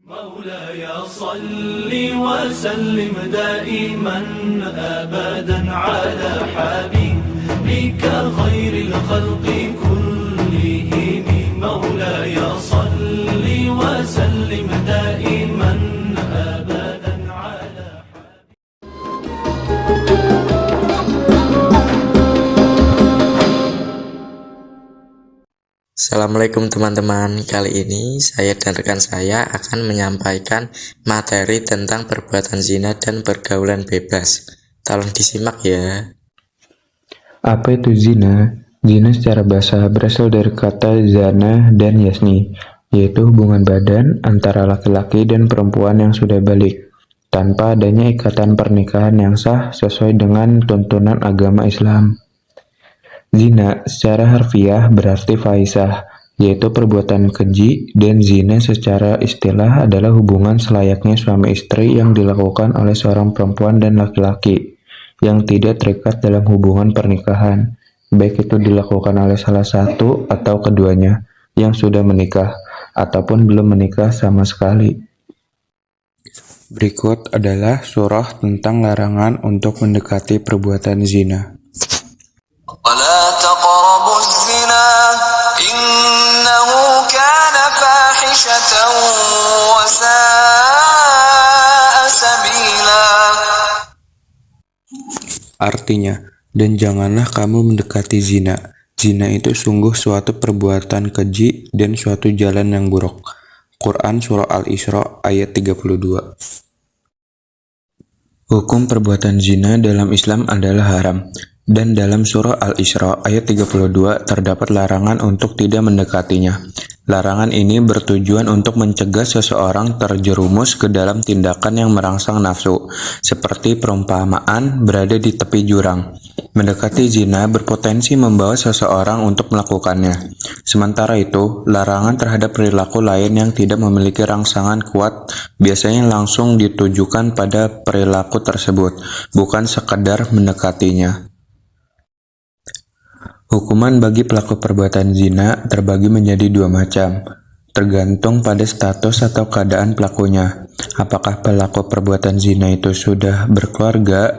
مولاي صل وسلم دائما أبدا على حبيبك خير الخلق كلهم مولاي صل وسلم دائما أبدا على Assalamualaikum teman-teman, kali ini saya dan rekan saya akan menyampaikan materi tentang perbuatan zina dan pergaulan bebas. Tolong disimak ya. Apa itu zina? Zina secara bahasa berasal dari kata zana dan yasni, yaitu hubungan badan antara laki-laki dan perempuan yang sudah balik, tanpa adanya ikatan pernikahan yang sah sesuai dengan tuntunan agama Islam. Zina secara harfiah berarti fahisah, yaitu perbuatan keji, dan zina secara istilah adalah hubungan selayaknya suami istri yang dilakukan oleh seorang perempuan dan laki-laki yang tidak terikat dalam hubungan pernikahan, baik itu dilakukan oleh salah satu atau keduanya yang sudah menikah ataupun belum menikah sama sekali. Berikut adalah surah tentang larangan untuk mendekati perbuatan zina. ولا تقربوا الزنا إنه كان فاحشة وساء سبيلا. Artinya, dan janganlah kamu mendekati zina. Zina itu sungguh suatu perbuatan keji dan suatu jalan yang buruk. Quran Surah Al-Isra ayat 32. Hukum perbuatan zina dalam Islam adalah haram. Dan dalam surah Al-Isra ayat 32 terdapat larangan untuk tidak mendekatinya. Larangan ini bertujuan untuk mencegah seseorang terjerumus ke dalam tindakan yang merangsang nafsu, seperti perumpamaan berada di tepi jurang. Mendekati zina berpotensi membawa seseorang untuk melakukannya. Sementara itu, larangan terhadap perilaku lain yang tidak memiliki rangsangan kuat biasanya langsung ditujukan pada perilaku tersebut, bukan sekadar mendekatinya. Hukuman bagi pelaku perbuatan zina terbagi menjadi dua macam, tergantung pada status atau keadaan pelakunya. Apakah pelaku perbuatan zina itu sudah berkeluarga,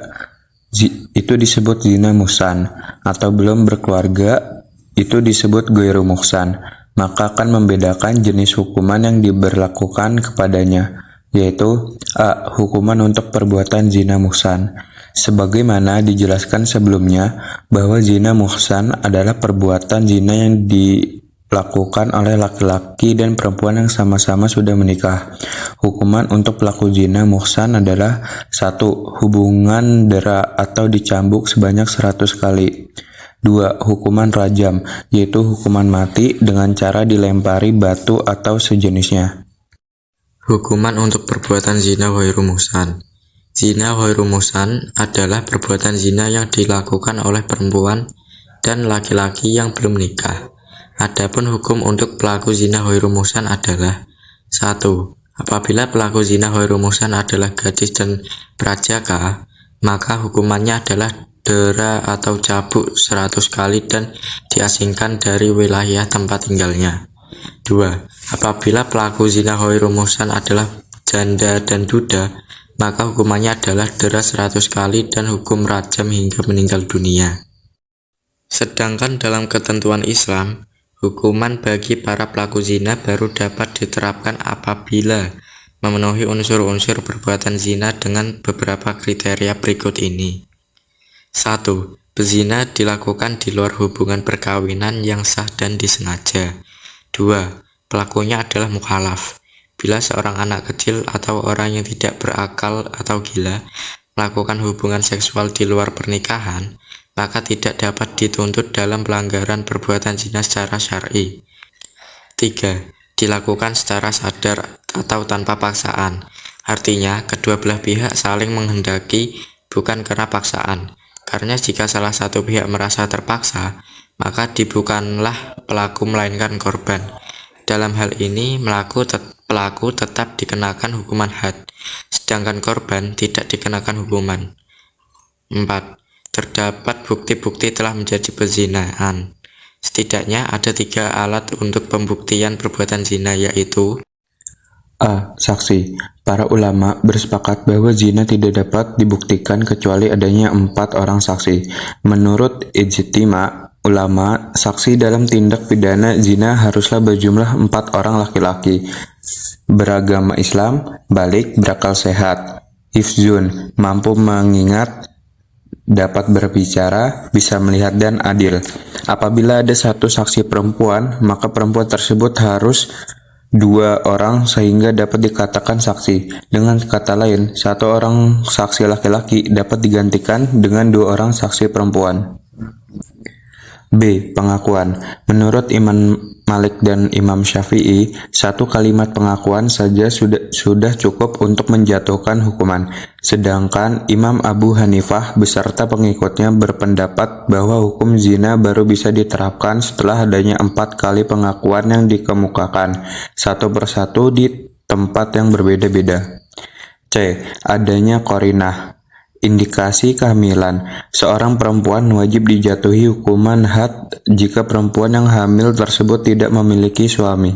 itu disebut zina muhsan, atau belum berkeluarga, itu disebut ghairu muhsan. Maka akan membedakan jenis hukuman yang diberlakukan kepadanya, yaitu A. Hukuman untuk perbuatan zina muhsan. Sebagaimana dijelaskan sebelumnya, bahwa zina muhsan adalah perbuatan zina yang dilakukan oleh laki-laki dan perempuan yang sama-sama sudah menikah. Hukuman untuk pelaku zina muhsan adalah 1. Hubungan dera atau dicambuk sebanyak 100 kali. 2. Hukuman rajam, yaitu hukuman mati dengan cara dilempari batu atau sejenisnya. Hukuman untuk perbuatan zina ghairu muhsan. Zina ghairu muhsan adalah perbuatan zina yang dilakukan oleh perempuan dan laki-laki yang belum menikah. Adapun hukum untuk pelaku zina ghairu muhsan adalah 1. Apabila pelaku zina ghairu muhsan adalah gadis dan prajaka, maka hukumannya adalah dera atau cabuk 100 kali dan diasingkan dari wilayah tempat tinggalnya. 2. Apabila pelaku zina ghairu muhsan adalah janda dan duda, maka hukumannya adalah dera 100 kali dan hukum rajam hingga meninggal dunia. Sedangkan dalam ketentuan Islam, hukuman bagi para pelaku zina baru dapat diterapkan apabila memenuhi unsur-unsur perbuatan zina dengan beberapa kriteria berikut ini. 1. Bezina dilakukan di luar hubungan perkawinan yang sah dan disengaja. 2. Pelakunya adalah mukhalaf. Bila seorang anak kecil atau orang yang tidak berakal atau gila melakukan hubungan seksual di luar pernikahan, maka tidak dapat dituntut dalam pelanggaran perbuatan zina secara syar'i. 3. Dilakukan secara sadar atau tanpa paksaan. Artinya, kedua belah pihak saling menghendaki bukan karena paksaan. Karena jika salah satu pihak merasa terpaksa, maka bukanlah pelaku melainkan korban. Dalam hal ini, pelaku tetap dikenakan hukuman had, sedangkan korban tidak dikenakan hukuman. 4. Terdapat bukti-bukti telah menjadi pezinaan. Setidaknya ada 3 alat untuk pembuktian perbuatan zina, yaitu A. Saksi. Para ulama bersepakat bahwa zina tidak dapat dibuktikan kecuali adanya 4 orang saksi. Menurut ijtima ulama, saksi dalam tindak pidana zina haruslah berjumlah 4 orang laki-laki, beragama Islam, balik, berakal sehat, hifzun, mampu mengingat, dapat berbicara, bisa melihat, dan adil. Apabila ada 1 saksi perempuan, maka perempuan tersebut harus 2 orang sehingga dapat dikatakan saksi. Dengan kata lain, 1 orang saksi laki-laki dapat digantikan dengan 2 orang saksi perempuan. B. Pengakuan. Menurut Imam Malik dan Imam Syafi'i, 1 kalimat pengakuan saja sudah cukup untuk menjatuhkan hukuman. Sedangkan Imam Abu Hanifah beserta pengikutnya berpendapat bahwa hukum zina baru bisa diterapkan setelah adanya 4 kali pengakuan yang dikemukakan, satu persatu di tempat yang berbeda-beda. C. Adanya qarinah. Indikasi kehamilan. Seorang perempuan wajib dijatuhi hukuman had jika perempuan yang hamil tersebut tidak memiliki suami.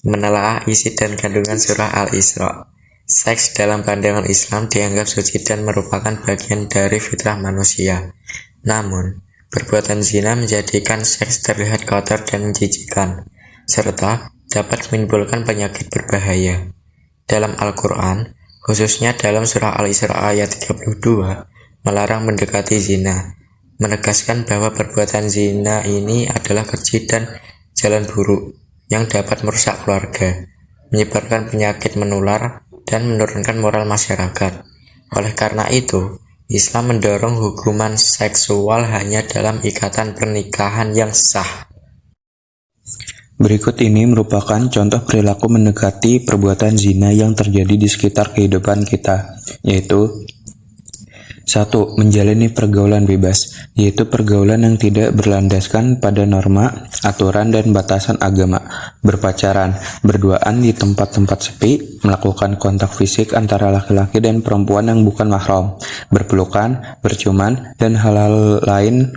Menelaah isi dan kandungan surah Al-Isra. Seks dalam pandangan Islam dianggap suci dan merupakan bagian dari fitrah manusia. Namun, perbuatan zina menjadikan seks terlihat kotor dan menjijikkan, serta dapat menimbulkan penyakit berbahaya. Dalam Al-Quran, khususnya dalam surah Al-Isra ayat 32, melarang mendekati zina, menegaskan bahwa perbuatan zina ini adalah keji dan jalan buruk yang dapat merusak keluarga, menyebarkan penyakit menular, dan menurunkan moral masyarakat. Oleh karena itu, Islam mendorong hukuman seksual hanya dalam ikatan pernikahan yang sah. Berikut ini merupakan contoh perilaku mendekati perbuatan zina yang terjadi di sekitar kehidupan kita, yaitu 1. Menjalani pergaulan bebas, yaitu pergaulan yang tidak berlandaskan pada norma, aturan, dan batasan agama. Berpacaran, berduaan di tempat-tempat sepi, melakukan kontak fisik antara laki-laki dan perempuan yang bukan mahram, berpelukan, berciuman, dan hal-hal lain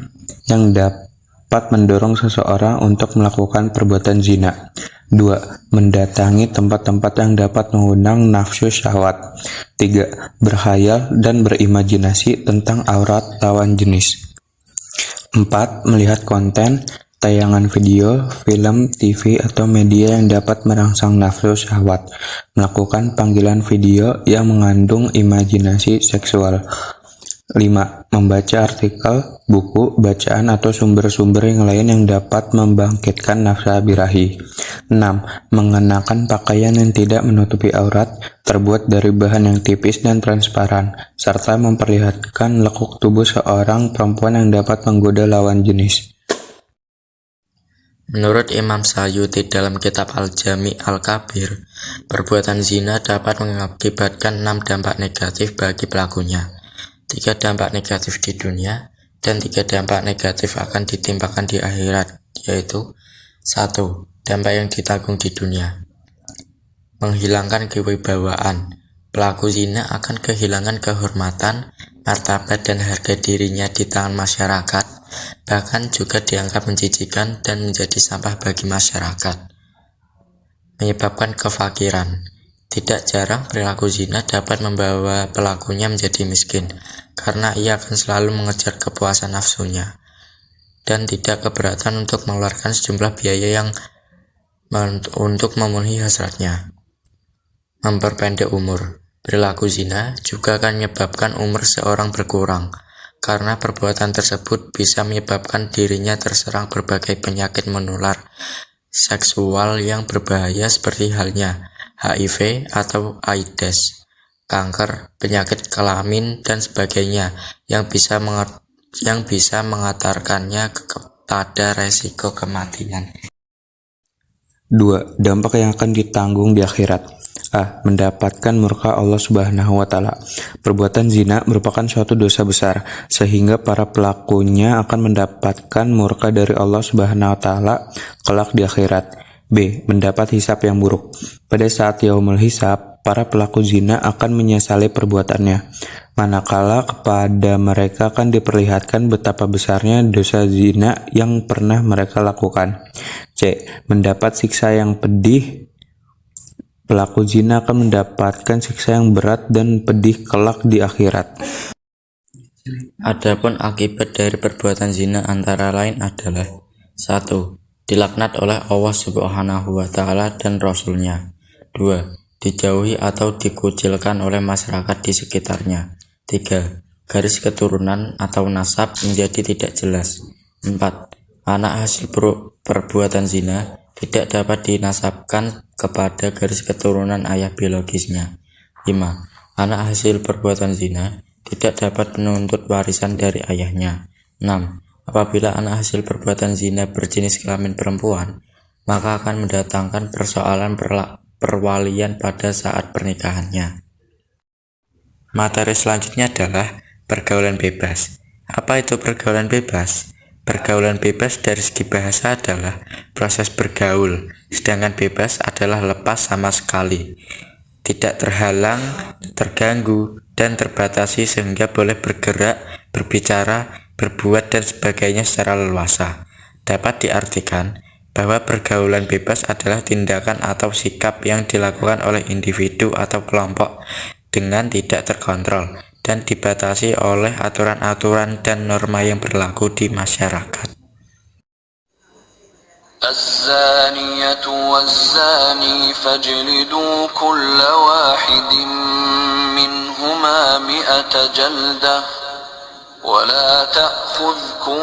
yang dapat mendorong seseorang untuk melakukan perbuatan zina. 2. Mendatangi tempat-tempat yang dapat mengundang nafsu syahwat. 3. Berkhayal dan berimajinasi tentang aurat lawan jenis. 4. Melihat konten, tayangan video, film, TV, atau media yang dapat merangsang nafsu syahwat. Melakukan panggilan video yang mengandung imajinasi seksual. 5. Membaca artikel, buku, bacaan, atau sumber-sumber yang lain yang dapat membangkitkan nafsu birahi. 6. Mengenakan pakaian yang tidak menutupi aurat, terbuat dari bahan yang tipis dan transparan, serta memperlihatkan lekuk tubuh seorang perempuan yang dapat menggoda lawan jenis. Menurut Imam Sayyuti dalam kitab Al-Jami' Al-Kabir, perbuatan zina dapat mengakibatkan 6 dampak negatif bagi pelakunya. 3 dampak negatif di dunia, dan 3 dampak negatif akan ditimpakan di akhirat, yaitu 1. Dampak yang ditanggung di dunia. Menghilangkan kewibawaan. Pelaku zina akan kehilangan kehormatan, martabat, dan harga dirinya di tangan masyarakat, bahkan juga dianggap menjijikan dan menjadi sampah bagi masyarakat. Menyebabkan kefakiran. Tidak jarang perilaku zina dapat membawa pelakunya menjadi miskin, karena ia akan selalu mengejar kepuasan nafsunya, dan tidak keberatan untuk mengeluarkan sejumlah biaya yang untuk memenuhi hasratnya. Memperpendek umur. Perilaku zina juga akan menyebabkan umur seorang berkurang, karena perbuatan tersebut bisa menyebabkan dirinya terserang berbagai penyakit menular seksual yang berbahaya seperti halnya HIV atau AIDS, kanker, penyakit kelamin, dan sebagainya yang bisa mengantarkannya kepada resiko kematian. 2. Dampak yang akan ditanggung di akhirat. A. Mendapatkan murka Allah Subhanahu wa Ta'ala. Perbuatan zina merupakan suatu dosa besar, sehingga para pelakunya akan mendapatkan murka dari Allah Subhanahu wa Ta'ala kelak di akhirat. B. Mendapat hisab yang buruk. Pada saat yaumul hisab, para pelaku zina akan menyesali perbuatannya, manakala kepada mereka akan diperlihatkan betapa besarnya dosa zina yang pernah mereka lakukan. C. Mendapat siksa yang pedih pelaku zina akan mendapatkan siksa yang berat dan pedih kelak di akhirat. Adapun akibat dari perbuatan zina antara lain adalah 1. Dilaknat oleh Allah Subhanahu wa Ta'ala dan Rasul-Nya. 2. Dijauhi atau dikucilkan oleh masyarakat di sekitarnya. 3. Garis keturunan atau nasab menjadi tidak jelas. 4. Anak hasil perbuatan zina tidak dapat dinasabkan kepada garis keturunan ayah biologisnya. 5. Anak hasil perbuatan zina tidak dapat menuntut warisan dari ayahnya. 6. Apabila anak hasil perbuatan zina berjenis kelamin perempuan, maka akan mendatangkan persoalan perwalian pada saat pernikahannya. Materi selanjutnya adalah pergaulan bebas. Apa itu pergaulan bebas? Pergaulan bebas dari segi bahasa adalah proses bergaul, sedangkan bebas adalah lepas sama sekali, tidak terhalang, terganggu, dan terbatasi sehingga boleh bergerak, berbicara, berbuat, dan sebagainya secara leluasa. Dapat diartikan bahwa pergaulan bebas adalah tindakan atau sikap yang dilakukan oleh individu atau kelompok dengan tidak terkontrol dan dibatasi oleh aturan-aturan dan norma yang berlaku di masyarakat. الزانية والزاني فاجلدوا كل واحد منهما 100 جلدة ولا تأخذكم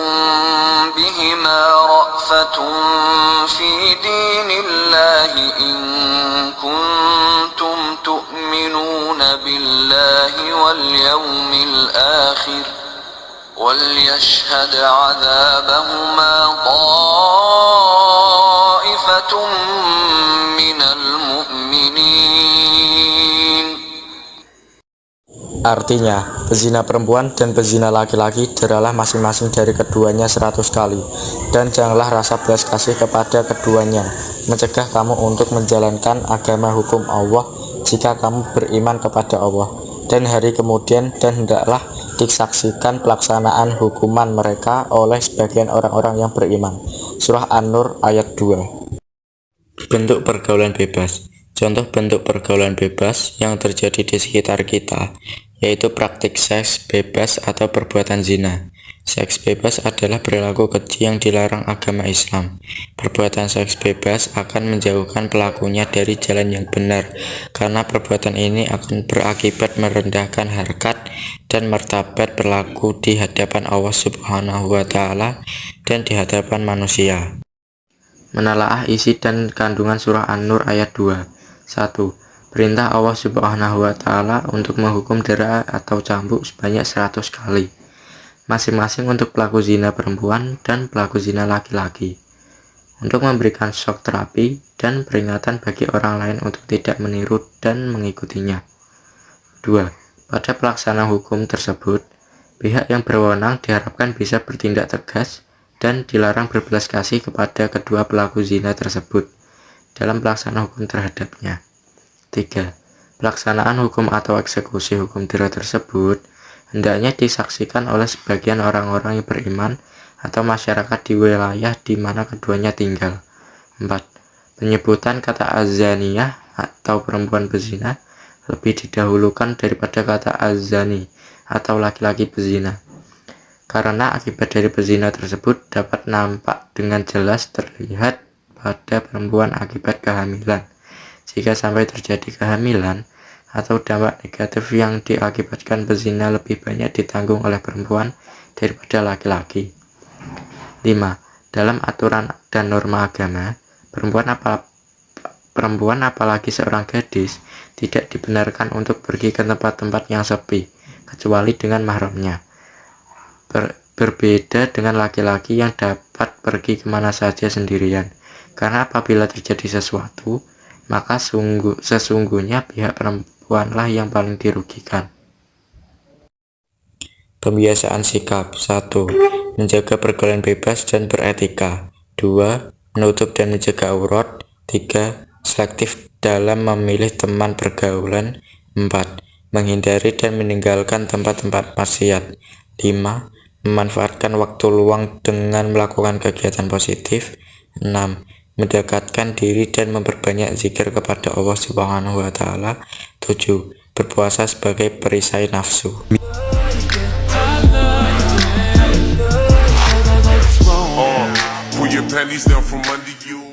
بهما رأفة في دين الله إن كنتم تؤمنون بالله واليوم الآخر وليشهد عذابهما طائفة من المؤمنين. Artinya, pezina perempuan dan pezina laki-laki deralah masing-masing dari keduanya 100 kali, dan janganlah rasa belas kasih kepada keduanya, mencegah kamu untuk menjalankan agama hukum Allah jika kamu beriman kepada Allah dan hari kemudian, dan hendaklah disaksikan pelaksanaan hukuman mereka oleh sebagian orang-orang yang beriman. Surah An-Nur ayat 2. Bentuk pergaulan bebas. Contoh bentuk pergaulan bebas yang terjadi di sekitar kita yaitu praktik seks bebas atau perbuatan zina. Seks bebas adalah perilaku keji yang dilarang agama Islam. Perbuatan seks bebas akan menjauhkan pelakunya dari jalan yang benar, karena perbuatan ini akan berakibat merendahkan harkat dan martabat pelaku di hadapan Allah Subhanahu wa Ta'ala dan di hadapan manusia. Menelaah isi dan kandungan surah An-Nur ayat 2. 1. Perintah Allah Subhanahu wa Ta'ala untuk menghukum dera atau cambuk sebanyak 100 kali, masing-masing untuk pelaku zina perempuan dan pelaku zina laki-laki, untuk memberikan shock terapi dan peringatan bagi orang lain untuk tidak meniru dan mengikutinya. 2. Pada pelaksanaan hukum tersebut, pihak yang berwenang diharapkan bisa bertindak tegas dan dilarang berbelas kasih kepada kedua pelaku zina tersebut dalam pelaksanaan hukum terhadapnya. 3. Pelaksanaan hukum atau eksekusi hukum dera tersebut hendaknya disaksikan oleh sebagian orang-orang yang beriman atau masyarakat di wilayah di mana keduanya tinggal. 4. Penyebutan kata azaniyah atau perempuan bezina lebih didahulukan daripada kata azani atau laki-laki bezina, karena akibat dari bezina tersebut dapat nampak dengan jelas terlihat pada perempuan akibat kehamilan. Jika sampai terjadi kehamilan atau dampak negatif yang diakibatkan bezina lebih banyak ditanggung oleh perempuan daripada laki-laki. 5. Dalam aturan dan norma agama, perempuan apalagi seorang gadis tidak dibenarkan untuk pergi ke tempat-tempat yang sepi kecuali dengan mahramnya. Berbeda dengan laki-laki yang dapat pergi kemana saja sendirian, karena apabila terjadi sesuatu, maka sesungguhnya pihak perempuanlah yang paling dirugikan. Pembiasaan sikap. 1. Menjaga pergaulan bebas dan beretika. 2. Menutup dan menjaga aurat. 3. Selektif dalam memilih teman pergaulan. 4. Menghindari dan meninggalkan tempat-tempat maksiat. 5. Memanfaatkan waktu luang dengan melakukan kegiatan positif. 6. mendekatkan diri dan memperbanyak zikir kepada Allah Subhanahu wa taala. 7. Berpuasa sebagai perisai nafsu. Pull your panties down from under you.